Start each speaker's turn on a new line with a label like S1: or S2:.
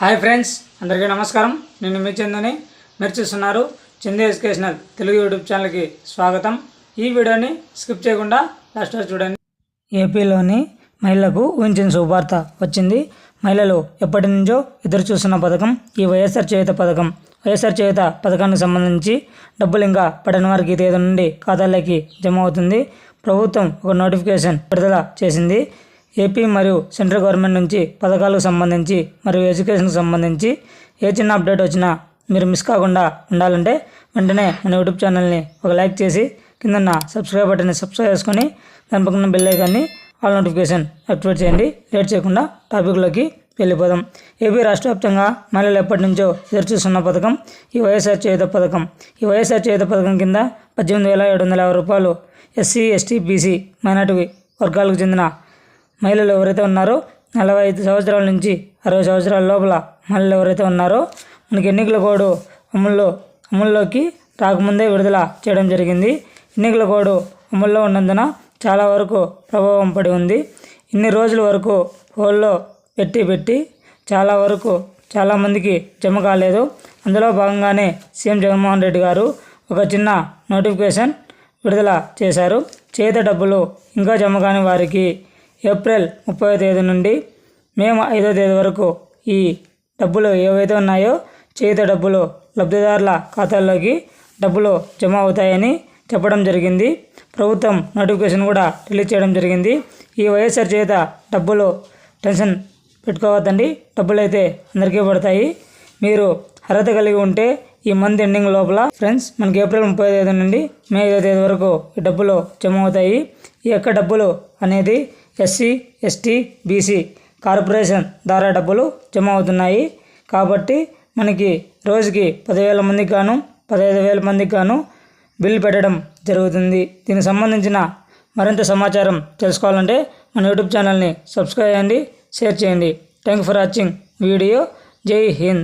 S1: Hi friends, అందరికీ నమస్కారం. నేను మీ చందుని. మీరు చూస్తున్నారు చందు ఎడ్యుకేషనల్ తెలుగు యూట్యూబ్ ఛానల్కి స్వాగతం. ఈ వీడియోని స్కిప్ చేయకుండా లాస్ట్ వరకు చూడండి. ఏపీలోని మహిళలకు ఊహించిన శుభవార్త వచ్చింది. మహిళలు ఎప్పటి నుంచో ఎదురు చూస్తున్న పథకం ఈ వైఎస్ఆర్ చేయూత పథకం. వైఎస్ఆర్ చేయూత పథకానికి సంబంధించి డబ్బులు ఇంకా పడని వారికి తేదీ నుండి ఖాతాల్లోకి జమ అవుతుంది. ప్రభుత్వం ఒక నోటిఫికేషన్ విడుదల చేసింది. ఏపీ మరియు సెంట్రల్ గవర్నమెంట్ నుంచి పథకాలకు సంబంధించి మరియు ఎడ్యుకేషన్కి సంబంధించి ఏ చిన్న అప్డేట్ వచ్చినా మీరు మిస్ కాకుండా ఉండాలంటే వెంటనే మన యూట్యూబ్ ఛానల్ని ఒక లైక్ చేసి కింద సబ్స్క్రైబ్ బటన్ని సబ్స్క్రైబ్ చేసుకొని దాని పక్కన బెల్ ఐకాన్ని ఆల్ నోటిఫికేషన్ యాక్టివేట్ చేయండి. లేట్ చేయకుండా టాపిక్లోకి వెళ్ళిపోదాం. ఏపీ రాష్ట్ర వ్యాప్తంగా మహిళలు ఎప్పటి నుంచో ఎదురుచూస్తున్న పథకం ఈ వైఎస్ఆర్ చేయూత పథకం. ఈ వైఎస్ఆర్ చేయూత పథకం కింద 18,750 రూపాయలు ఎస్సీ, ఎస్టీ, బీసీ, మైనార్టీ వర్గాలకు చెందిన మహిళలు ఎవరైతే ఉన్నారో 45 సంవత్సరాల నుంచి 60 సంవత్సరాల లోపల మహిళలు ఎవరైతే ఉన్నారో మనకి ఎన్నికల కోడ్ అమల్లోకి రాకముందే విడుదల చేయడం జరిగింది. ఎన్నికల కోడ్ అమల్లో ఉన్నందున చాలా వరకు ప్రభావం పడి ఉంది. ఇన్ని రోజుల వరకు హోల్లో పెట్టి చాలామందికి జమ కాలేదు. అందులో భాగంగానే సీఎం జగన్మోహన్ రెడ్డి గారు ఒక చిన్న నోటిఫికేషన్ విడుదల చేశారు. చేయూత డబ్బులు ఇంకా జమ కాని వారికి ఏప్రిల్ 30వ తేదీ నుండి మే 5వ తేదీ వరకు ఈ డబ్బులు ఏవైతే ఉన్నాయో చేయూత డబ్బులు లబ్ధిదారుల ఖాతాల్లోకి డబ్బులు జమ అవుతాయని చెప్పడం జరిగింది. ప్రభుత్వం నోటిఫికేషన్ కూడా రిలీజ్ చేయడం జరిగింది. ఈ వైఎస్ఆర్ చేయూత డబ్బులు టెన్షన్ పెట్టుకోవద్దండి, డబ్బులు అయితే అందరికీ పడతాయి. మీరు అర్హత కలిగి ఉంటే ఈ మంత్ ఎండింగ్ లోపల ఫ్రెండ్స్ మనకి ఏప్రిల్ 30వ తేదీ నుండి మే 5వ తేదీ వరకు ఈ డబ్బులు జమ అవుతాయి. ఈ యొక్క డబ్బులు అనేది ఎస్సీ, ఎస్టీ, బీసీ కార్పొరేషన్ ద్వారా డబ్బులు జమ అవుతున్నాయి. కాబట్టి మనకి రోజుకి 10,000 మందికి గాను 15,000 మందికి గాను బిల్లు పెట్టడం జరుగుతుంది. దీనికి సంబంధించిన మరింత సమాచారం తెలుసుకోవాలంటే మన యూట్యూబ్ ఛానల్ని సబ్స్క్రైబ్ చేయండి, షేర్ చేయండి. Thank you for watching video. జై హింద్.